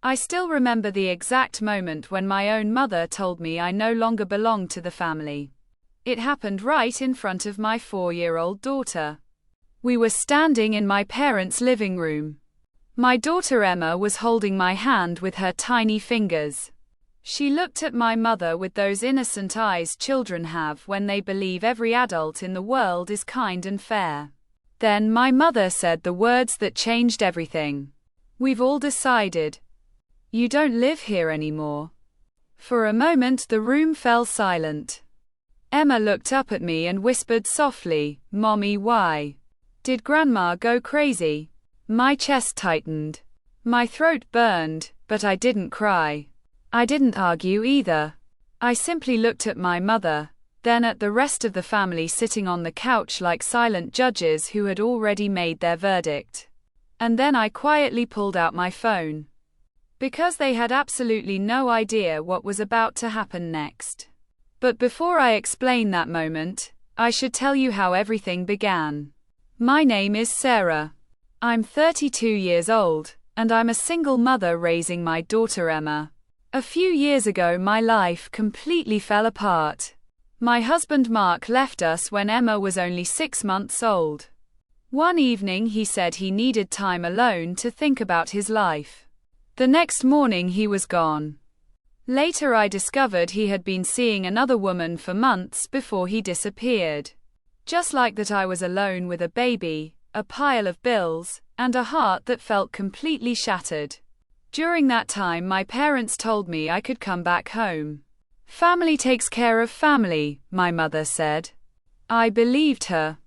I still remember the exact moment when my own mother told me I no longer belonged to the family. It happened right in front of my 4-year-old daughter. We were standing in my parents' living room. My daughter Emma was holding my hand with her tiny fingers. She looked at my mother with those innocent eyes children have when they believe every adult in the world is kind and fair. Then my mother said the words that changed everything. "We've all decided. You don't live here anymore." For a moment the room fell silent. Emma looked up at me and whispered softly, "Mommy, why? Did Grandma go crazy?" My chest tightened. My throat burned, but I didn't cry. I didn't argue either. I simply looked at my mother, then at the rest of the family sitting on the couch like silent judges who had already made their verdict. And then I quietly pulled out my phone. Because they had absolutely no idea what was about to happen next. But before I explain that moment, I should tell you how everything began. My name is Sarah. I'm 32 years old, and I'm a single mother raising my daughter Emma. A few years ago my life completely fell apart. My husband Mark left us when Emma was only 6 months old. One evening he said he needed time alone to think about his life. The next morning he was gone. Later I discovered he had been seeing another woman for months before he disappeared. Just like that I was alone with a baby, a pile of bills, and a heart that felt completely shattered. During that time my parents told me I could come back home. Family takes care of family, my mother said. I believed her.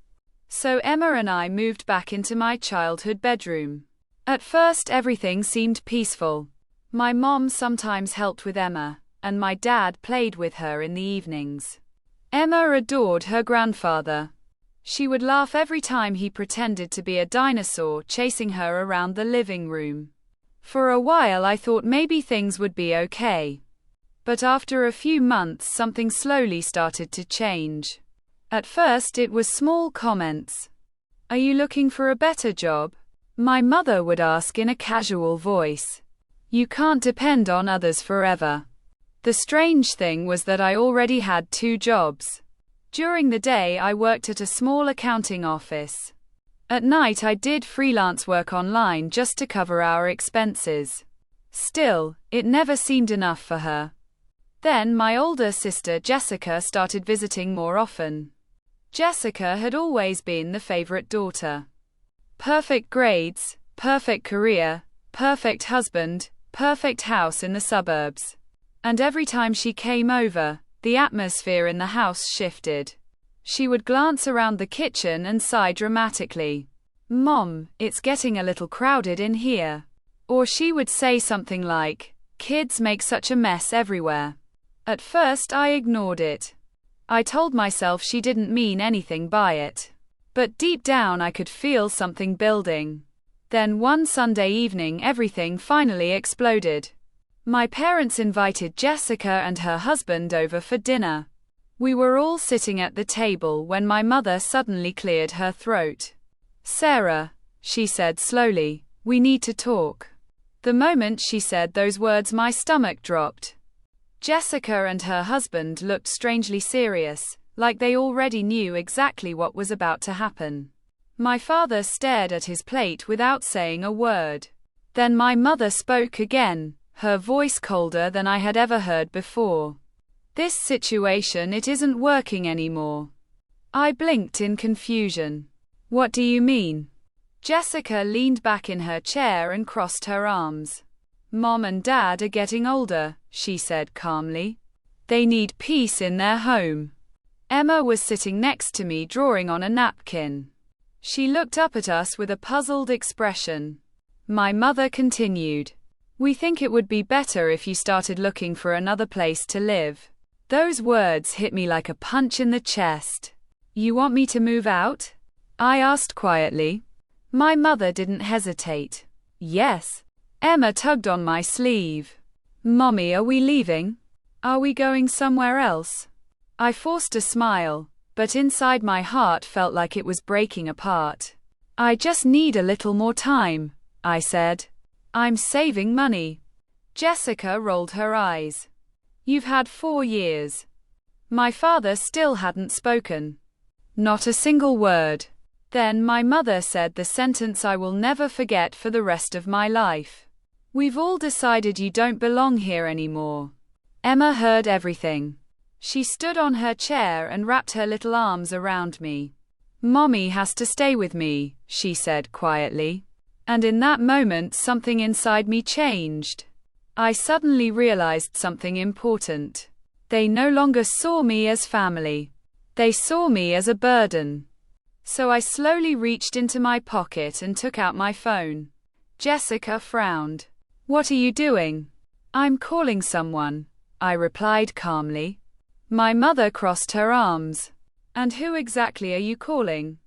So Emma and I moved back into my childhood bedroom. At first everything seemed peaceful. My mom sometimes helped with Emma, and my dad played with her in the evenings. Emma adored her grandfather. She would laugh every time he pretended to be a dinosaur chasing her around the living room. For a while I thought maybe things would be okay. But after a few months something slowly started to change. At first it was small comments. "Are you looking for a better job?" My mother would ask in a casual voice. You can't depend on others forever. The strange thing was that I already had 2 jobs. During the day I worked at a small accounting office. At night I did freelance work online just to cover our expenses. Still, it never seemed enough for her. Then my older sister Jessica started visiting more often. Jessica had always been the favorite daughter. Perfect grades, perfect career, perfect husband, perfect house in the suburbs. And every time she came over, the atmosphere in the house shifted. She would glance around the kitchen and sigh dramatically. "Mom, it's getting a little crowded in here." Or she would say something like, "Kids make such a mess everywhere." At first I ignored it. I told myself she didn't mean anything by it. But deep down I could feel something building. Then one Sunday evening everything finally exploded. My parents invited Jessica and her husband over for dinner. We were all sitting at the table when my mother suddenly cleared her throat. "Sarah," she said slowly, "we need to talk." The moment she said those words my stomach dropped. Jessica and her husband looked strangely serious, like they already knew exactly what was about to happen. My father stared at his plate without saying a word. Then my mother spoke again, her voice colder than I had ever heard before. "This situation, it isn't working anymore." I blinked in confusion. "What do you mean?" Jessica leaned back in her chair and crossed her arms. "Mom and Dad are getting older," she said calmly. "They need peace in their home." Emma was sitting next to me drawing on a napkin. She looked up at us with a puzzled expression. My mother continued. "We think it would be better if you started looking for another place to live." Those words hit me like a punch in the chest. "You want me to move out?" I asked quietly. My mother didn't hesitate. "Yes." Emma tugged on my sleeve. "Mommy, are we leaving? Are we going somewhere else?" I forced a smile, but inside my heart felt like it was breaking apart. "I just need a little more time," I said. "I'm saving money." Jessica rolled her eyes. You've had 4 years. My father still hadn't spoken. Not a single word. Then my mother said the sentence I will never forget for the rest of my life. We've all decided you don't belong here anymore. Emma heard everything. She stood on her chair and wrapped her little arms around me. Mommy has to stay with me, she said quietly. And in that moment something inside me changed. I suddenly realized something important. They no longer saw me as family. They saw me as a burden. So I slowly reached into my pocket and took out my phone. Jessica frowned. What are you doing? I'm calling someone, I replied calmly. My mother crossed her arms. And who exactly are you calling?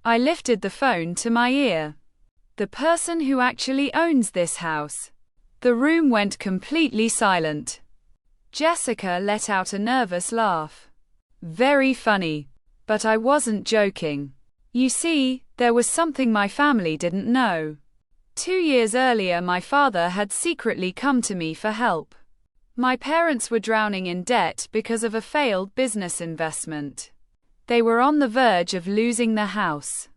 I lifted the phone to my ear. The person who actually owns this house. The room went completely silent. Jessica let out a nervous laugh. Very funny. But I wasn't joking. You see, there was something my family didn't know. 2 years earlier, my father had secretly come to me for help. My parents were drowning in debt because of a failed business investment. They were on the verge of losing the house.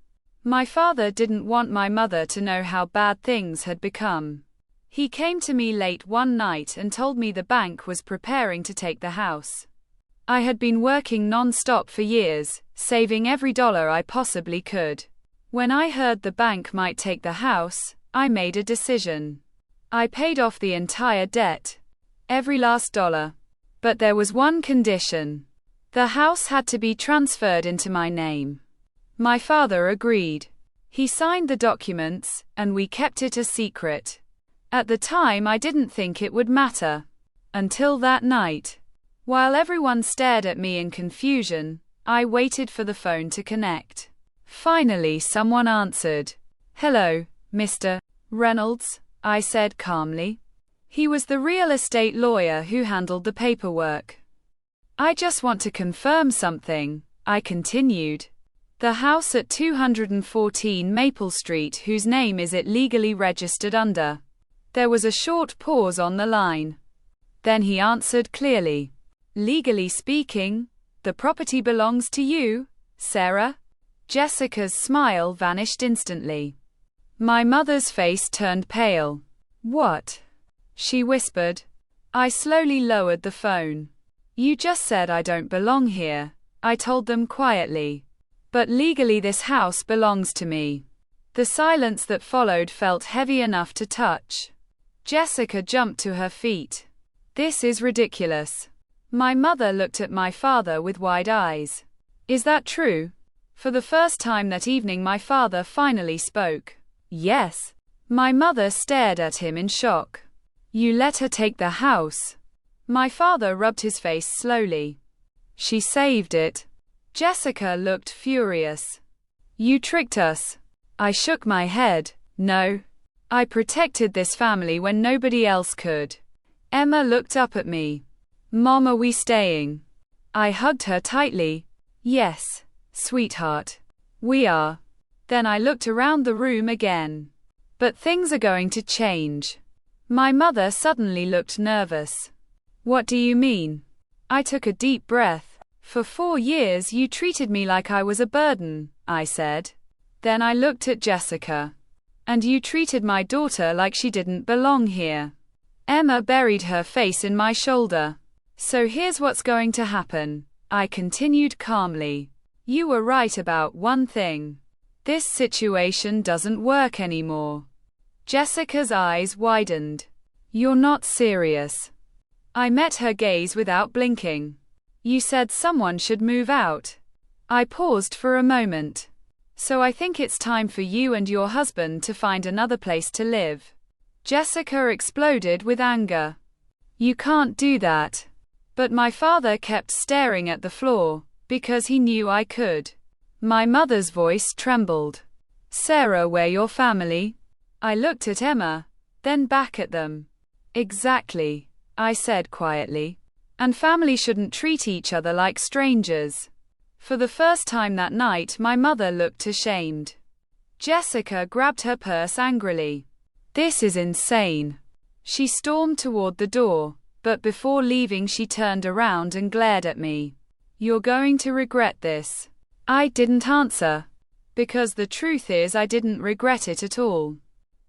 My father didn't want my mother to know how bad things had become. He came to me late one night and told me the bank was preparing to take the house. I had been working non-stop for years, saving every dollar I possibly could. When I heard the bank might take the house, I made a decision. I paid off the entire debt. Every last dollar. But there was one condition. The house had to be transferred into my name. My father agreed. He signed the documents, and we kept it a secret. At the time I didn't think it would matter. Until that night. While everyone stared at me in confusion, I waited for the phone to connect. Finally someone answered. Hello, Mr. Reynolds, I said calmly. He was the real estate lawyer who handled the paperwork. I just want to confirm something, I continued. The house at 214 Maple Street, whose name is it legally registered under? There was a short pause on the line. Then he answered clearly. Legally speaking, the property belongs to you, Sarah. Jessica's smile vanished instantly. My mother's face turned pale. What? She whispered. I slowly lowered the phone. You just said I don't belong here, I told them quietly. But legally this house belongs to me. The silence that followed felt heavy enough to touch. Jessica jumped to her feet. This is ridiculous. My mother looked at my father with wide eyes. Is that true? For the first time that evening my father finally spoke. Yes. My mother stared at him in shock. You let her take the house? My father rubbed his face slowly. She saved it. Jessica looked furious. You tricked us. I shook my head. No. I protected this family when nobody else could. Emma looked up at me. Mom, are we staying? I hugged her tightly. Yes, sweetheart. We are. Then I looked around the room again. But things are going to change. My mother suddenly looked nervous. What do you mean? I took a deep breath. For 4 years you treated me like I was a burden, I said. Then I looked at Jessica. And you treated my daughter like she didn't belong here. Emma buried her face in my shoulder. So here's what's going to happen, I continued calmly. You were right about one thing. This situation doesn't work anymore. Jessica's eyes widened. You're not serious. I met her gaze without blinking. You said someone should move out. I paused for a moment. So I think it's time for you and your husband to find another place to live. Jessica exploded with anger. You can't do that. But my father kept staring at the floor, because he knew I could. My mother's voice trembled. Sarah, we're your family. I looked at Emma, then back at them. Exactly, I said quietly. And family shouldn't treat each other like strangers. For the first time that night, my mother looked ashamed. Jessica grabbed her purse angrily. This is insane. She stormed toward the door, but before leaving she turned around and glared at me. "You're going to regret this." I didn't answer, because the truth is I didn't regret it at all.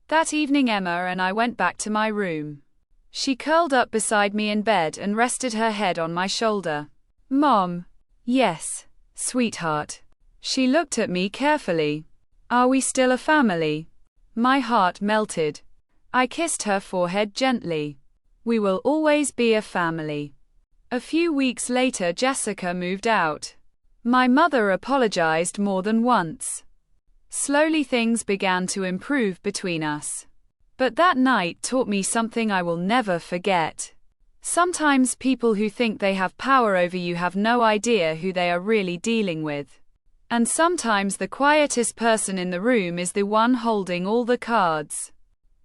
That evening Emma and I went back to my room. She curled up beside me in bed and rested her head on my shoulder. "Mom." "Yes, sweetheart." She looked at me carefully. "Are we still a family?" My heart melted. I kissed her forehead gently. "We will always be a family." A few weeks later Jessica moved out. My mother apologized more than once. Slowly things began to improve between us. But that night taught me something I will never forget. Sometimes people who think they have power over you have no idea who they are really dealing with. And sometimes the quietest person in the room is the one holding all the cards.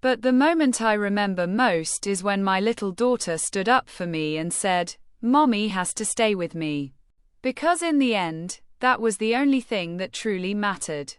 But the moment I remember most is when my little daughter stood up for me and said, "Mommy has to stay with me." Because in the end, that was the only thing that truly mattered.